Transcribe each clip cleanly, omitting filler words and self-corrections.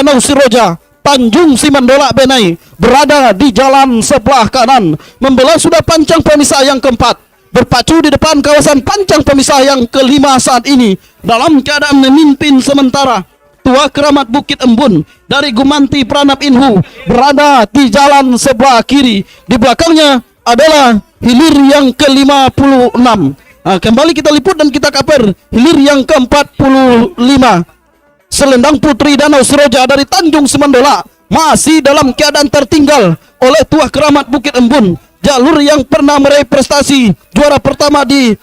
Danau Siroja, Tanjung Simandolak Benai berada di jalan sebelah kanan. Membelah sudah pancang pemisah yang keempat, berpacu di depan kawasan pancang pemisah yang kelima saat ini dalam keadaan memimpin sementara. Tua Keramat Bukit Embun dari Gumanti Pranap Inhu berada di jalan sebelah kiri. Di belakangnya adalah hilir yang ke-56. Kembali kita liput dan kita kaper hilir yang ke-45. Selendang Putri Danau Siroja dari Tanjung Semandolak masih dalam keadaan tertinggal oleh Tua Keramat Bukit Embun, jalur yang pernah meraih prestasi juara pertama di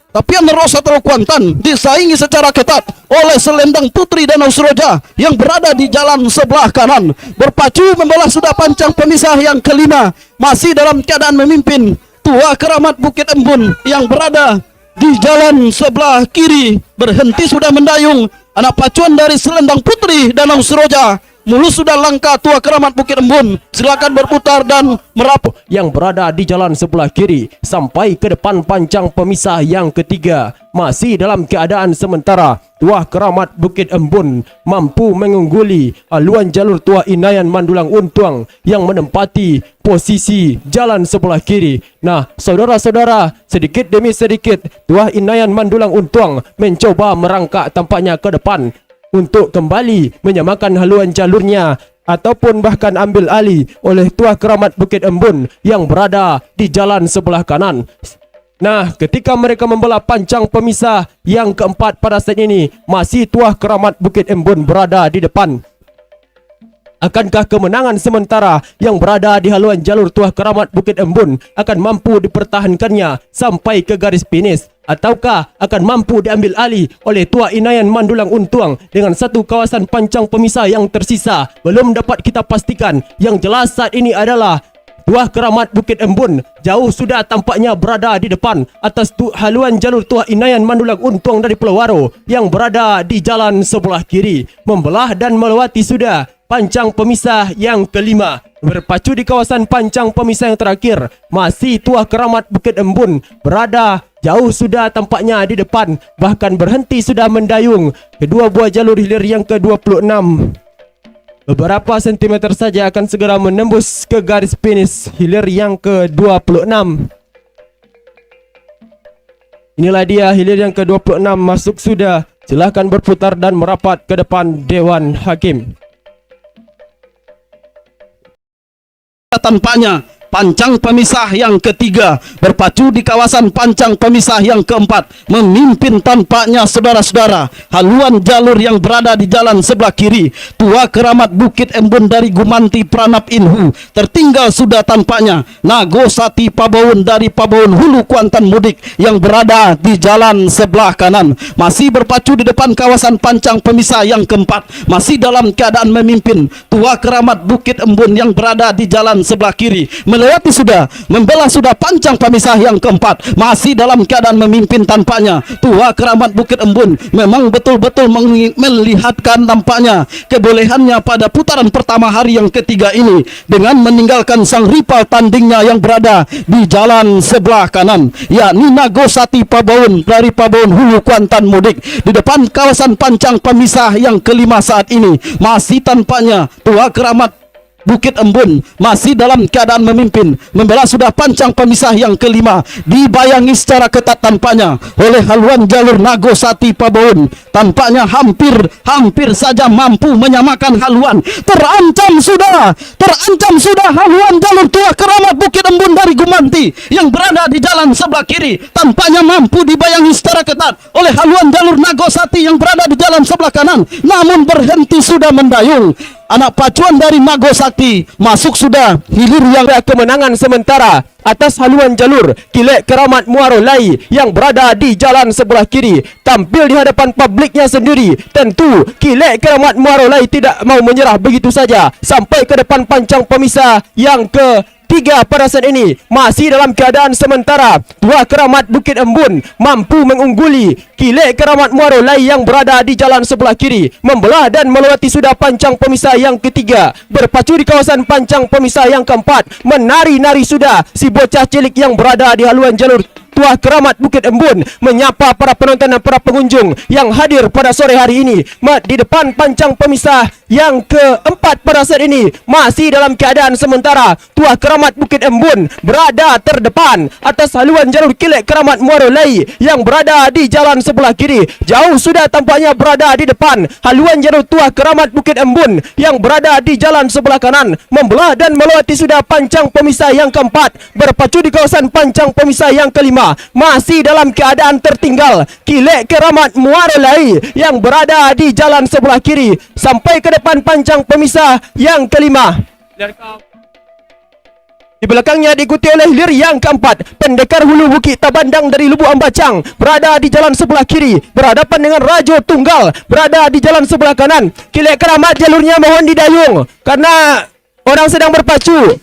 Tapian Rosa Teluk Kuantan, disaingi secara ketat oleh Selendang Putri Danau Siroja yang berada di jalan sebelah kanan. Berpacu membelah sudah pancang pemisah yang kelima, masih dalam keadaan memimpin Tua Keramat Bukit Embun yang berada di jalan sebelah kiri. Berhenti sudah mendayung anak pacuan dari Selendang Putri Danau Siroja. Mulus sudah langkah Tua Keramat Bukit Embun. Silakan berputar dan merapu yang berada di jalan sebelah kiri sampai ke depan pancang pemisah yang ketiga. Masih dalam keadaan sementara, Tua Keramat Bukit Embun mampu mengungguli haluan jalur Tua Inayan Mandulang Untuang yang menempati posisi jalan sebelah kiri. Nah, saudara-saudara, sedikit demi sedikit Tua Inayan Mandulang Untuang mencoba merangkak tampaknya ke depan untuk kembali menyamakan haluan jalurnya ataupun bahkan ambil alih oleh Tua Keramat Bukit Embun yang berada di jalan sebelah kanan. Nah, ketika mereka membelah pancang pemisah yang keempat pada saat ini, masih Tua Keramat Bukit Embun berada di depan. Akankah kemenangan sementara yang berada di haluan jalur Tua Keramat Bukit Embun akan mampu dipertahankannya sampai ke garis finish? Ataukah akan mampu diambil alih oleh Tua Inayan Mandulang Untuang dengan satu kawasan pancang pemisah yang tersisa? Belum dapat kita pastikan. Yang jelas saat ini adalah Tua Keramat Bukit Embun jauh sudah tampaknya berada di depan atas haluan jalur Tua Inayan Mandulang Untuang dari Pulau Waro yang berada di jalan sebelah kiri. Membelah dan melewati sudah pancang pemisah yang kelima. Berpacu di kawasan pancang pemisah yang terakhir, masih Tua Keramat Bukit Embun berada jauh sudah tampaknya di depan, bahkan berhenti sudah mendayung kedua buah jalur hilir yang ke-26. Beberapa sentimeter saja akan segera menembus ke garis finish hilir yang ke-26. Inilah dia hilir yang ke-26 masuk sudah. Silahkan berputar dan merapat ke depan Dewan Hakim. Tanpanya pancang pemisah yang ketiga berpacu di kawasan pancang pemisah yang keempat, memimpin tampaknya saudara-saudara haluan jalur yang berada di jalan sebelah kiri. Tua Keramat Bukit Embun dari Gumanti Pranap Inhu tertinggal sudah tampaknya Nagosati Pabawon dari Pabawon Hulu Kuantan Mudik yang berada di jalan sebelah kanan, masih berpacu di depan kawasan pancang pemisah yang keempat, masih dalam keadaan memimpin Tua Keramat Bukit Embun yang berada di jalan sebelah kiri. Melewati sudah, membelah sudah pancang pemisah yang keempat, masih dalam keadaan memimpin tampaknya Tua Keramat Bukit Embun. Memang betul-betul melihatkan tampaknya kebolehannya pada putaran pertama hari yang ketiga ini dengan meninggalkan sang rival tandingnya yang berada di jalan sebelah kanan, yakni Nagosati Pabawon dari Pabawon Hulu Kuantan Mudik. Di depan kawasan pancang pemisah yang kelima saat ini, masih tampaknya Tua Keramat Bukit Embun masih dalam keadaan memimpin. Membelah sudah pancang pemisah yang kelima, dibayangi secara ketat tampaknya oleh haluan jalur Nagosati Pabawon. Tampaknya hampir saja mampu menyamakan haluan. Terancam sudah haluan jalur Tua Keramat Bukit Embun dari Gumanti yang berada di jalan sebelah kiri. Tampaknya mampu dibayangi secara ketat oleh haluan jalur Nagosati yang berada di jalan sebelah kanan, namun berhenti sudah mendayung. Anak pacuan dari Nagosati masuk sudah hilir yang kemenangan sementara atas haluan jalur Kilek Keramat Muaro Lai yang berada di jalan sebelah kiri. Tampil di hadapan publiknya sendiri, tentu Kilek Keramat Muaro Lai tidak mau menyerah begitu saja sampai ke depan pancang pemisah yang ketiga pada saat ini. Masih dalam keadaan sementara, Tua Keramat Bukit Embun mampu mengungguli Kilek Keramat Muaro Lai yang berada di jalan sebelah kiri. Membelah dan melewati sudah pancang pemisah yang ketiga, berpacu di kawasan pancang pemisah yang keempat. Menari-nari sudah si bocah cilik yang berada di haluan jalur Tuah Keramat Bukit Embun menyapa para penonton dan para pengunjung yang hadir pada sore hari ini di depan pancang pemisah yang keempat pada saat ini. Masih dalam keadaan sementara, Tuah Keramat Bukit Embun berada terdepan atas haluan jalur Kilik Keramat Muara Lai yang berada di jalan sebelah kiri. Jauh sudah tampaknya berada di depan haluan jalur Tuah Keramat Bukit Embun yang berada di jalan sebelah kanan, membelah dan melewati sudah pancang pemisah yang keempat, berpacu di kawasan pancang pemisah yang kelima. Masih dalam keadaan tertinggal Kilik Keramat Muara Lai yang berada di jalan sebelah kiri sampai ke depan pancang pemisah yang kelima. Di belakangnya diikuti oleh hilir yang keempat, Pendekar Hulu Bukit Tabandang dari Lubuk Ambacang berada di jalan sebelah kiri, berhadapan dengan Rajo Tunggal berada di jalan sebelah kanan. Kilik Keramat jalurnya mohon didayung karena orang sedang berpacu.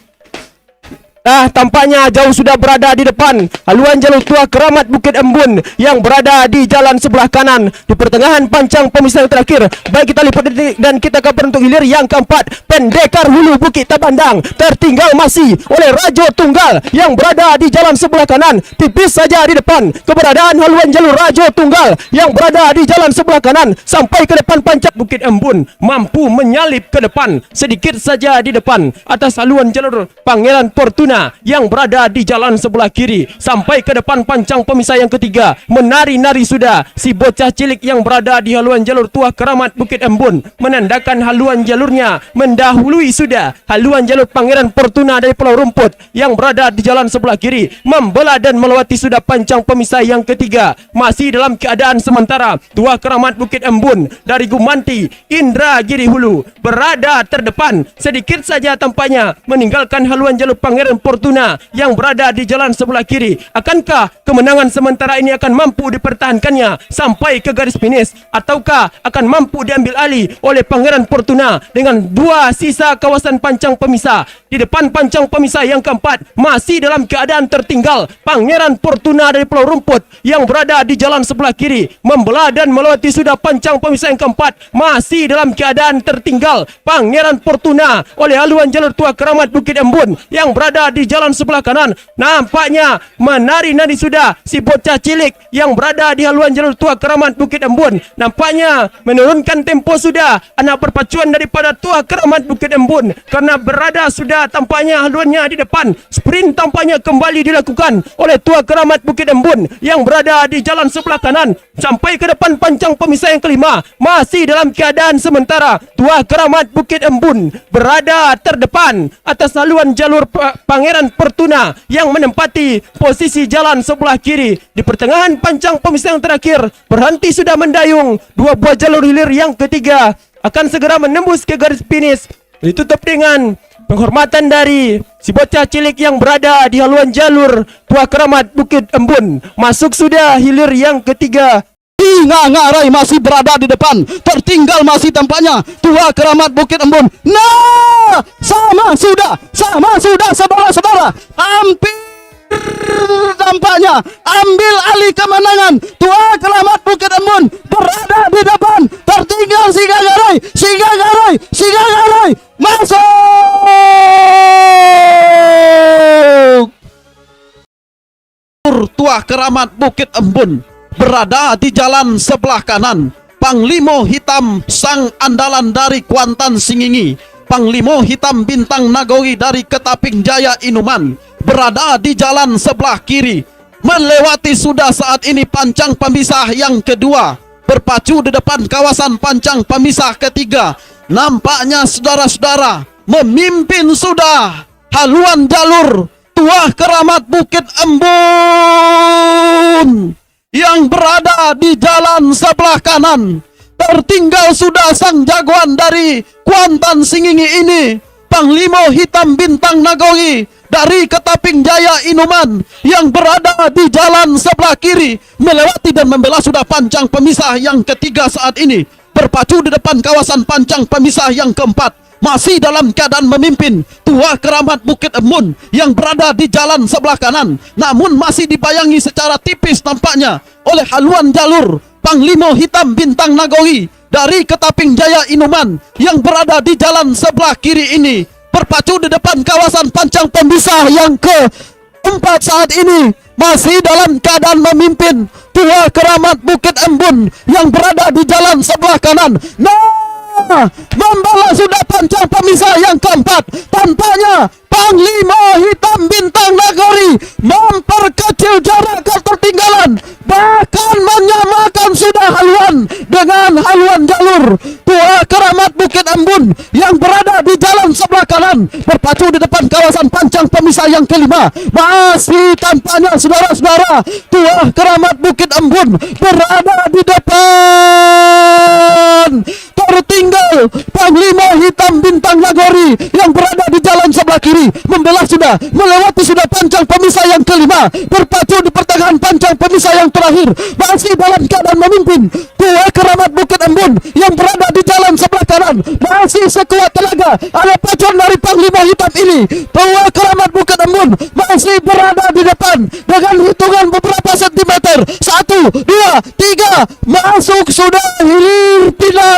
Tampaknya jauh sudah berada di depan haluan jalur Tuah Keramat Bukit Embun yang berada di jalan sebelah kanan di pertengahan pancang pemisah yang terakhir. Baik, kita lipat dan kita kabar untuk hilir yang keempat, Pendekar Hulu Bukit Tabandang tertinggal masih oleh Rajo Tunggal yang berada di jalan sebelah kanan. Tipis saja di depan keberadaan haluan jalur Rajo Tunggal yang berada di jalan sebelah kanan sampai ke depan pancang Bukit Embun mampu menyalip ke depan sedikit saja di depan atas haluan jalur Pangeran Fortuna yang berada di jalan sebelah kiri sampai ke depan pancang pemisah yang ketiga. Menari-nari sudah si bocah cilik yang berada di haluan jalur Tuah Keramat Bukit Embun menandakan haluan jalurnya mendahului sudah haluan jalur Pangeran Fortuna dari Pulau Rumput yang berada di jalan sebelah kiri, membelah dan melewati sudah pancang pemisah yang ketiga. Masih dalam keadaan sementara, Tuah Keramat Bukit Embun dari Gumanti Indragiri Hulu berada terdepan sedikit saja tampaknya meninggalkan haluan jalur Pangeran Fortuna yang berada di jalan sebelah kiri. Akankah kemenangan sementara ini akan mampu dipertahankannya sampai ke garis finish, ataukah akan mampu diambil alih oleh Pangeran Fortuna dengan dua sisa kawasan pancang pemisah? Di depan pancang pemisah yang keempat masih dalam keadaan tertinggal Pangeran Fortuna dari Pulau Rumput yang berada di jalan sebelah kiri, membelah dan melewati sudah pancang pemisah yang keempat. Masih dalam keadaan tertinggal Pangeran Fortuna oleh haluan jalur Tuah Keramat Bukit Embun yang berada di jalan sebelah kanan. Nampaknya menari-nari sudah si bocah cilik yang berada di haluan jalur Tuah Keramat Bukit Embun. Nampaknya menurunkan tempo sudah anak perpacuan daripada Tuah Keramat Bukit Embun karena berada sudah tampaknya haluannya di depan. Sprint tampaknya kembali dilakukan oleh Tuah Keramat Bukit Embun yang berada di jalan sebelah kanan sampai ke depan pancang pemisah yang kelima. Masih dalam keadaan sementara, Tuah Keramat Bukit Embun berada terdepan atas haluan jalur Pangeran Fortuna yang menempati posisi jalan sebelah kiri. Di pertengahan pancang pemisah yang terakhir berhenti sudah mendayung. Dua buah jalur hilir yang ketiga akan segera menembus ke garis finish, ditutup dengan penghormatan dari si bocah cilik yang berada di haluan jalur Tuah Keramat Bukit Embun. Masuk sudah hilir yang ketiga. Ngarai masih berada di depan, tertinggal masih tampaknya Tuah Keramat Bukit Embun. Sama sudah saudara-saudara, hampir tampaknya ambil alih kemenangan. Tuah Keramat Bukit Embun berada di depan, tertinggal Siga Garai masuk. Tuah Keramat Bukit Embun berada di jalan sebelah kanan. Panglimo Hitam sang andalan dari Kuantan Singingi, Panglimo Hitam Bintang Nagori dari Ketaping Jaya Inuman berada di jalan sebelah kiri, melewati sudah saat ini pancang pemisah yang kedua, berpacu di depan kawasan pancang pemisah ketiga. Nampaknya saudara-saudara memimpin sudah haluan jalur Tuah Keramat Bukit Embun yang berada di jalan sebelah kanan. Tertinggal sudah sang jagoan dari Kuantan Singingi ini, Panglimo Hitam Bintang Nagori dari Ketaping Jaya Inuman yang berada di jalan sebelah kiri, melewati dan membela sudah pancang pemisah yang ketiga saat ini, berpacu di depan kawasan pancang pemisah yang keempat. Masih dalam keadaan memimpin Tuah Keramat Bukit Embun yang berada di jalan sebelah kanan, namun masih dibayangi secara tipis tampaknya oleh haluan jalur Panglimo Hitam Bintang Nagori dari Ketaping Jaya Inuman yang berada di jalan sebelah kiri ini, berpacu di depan kawasan pancang pemisah yang keempat saat ini, masih dalam keadaan memimpin Tua Keramat Bukit Embun yang berada di jalan sebelah kanan. Nah, membawa sudah pancang pemisah yang keempat. Tampaknya Panglima Hitam Bintang Nagari memperkecil jarak ketertinggalan, bahkan menyamakan sudah haluan dengan haluan jalur Tua Keramat Bukit Embun yang berada di jalan sebelah kanan, berpacu di depan kawasan pancang pemisah yang kelima. Masih tampaknya saudara-saudara Tua Keramat Bukit Embun berada di depan. Tertinggal Panglima Hitam Bintang Nagari yang berada di jalan sebelah kiri, membelah sudah, melewati sudah pancang pemisah yang kelima, berpacu di pertengahan pancang pemisah yang terakhir, masih dalam keadaan memimpin Tua Keramat Bukit Embun yang berada di jalan sebelah kanan, masih sekuat tenaga. Ada pacuan dari Panglima Hitam ini. Tua Keramat Bukit Embun masih berada di depan dengan hitungan beberapa sentimeter. 1, 2, 3, masuk sudah hilir final.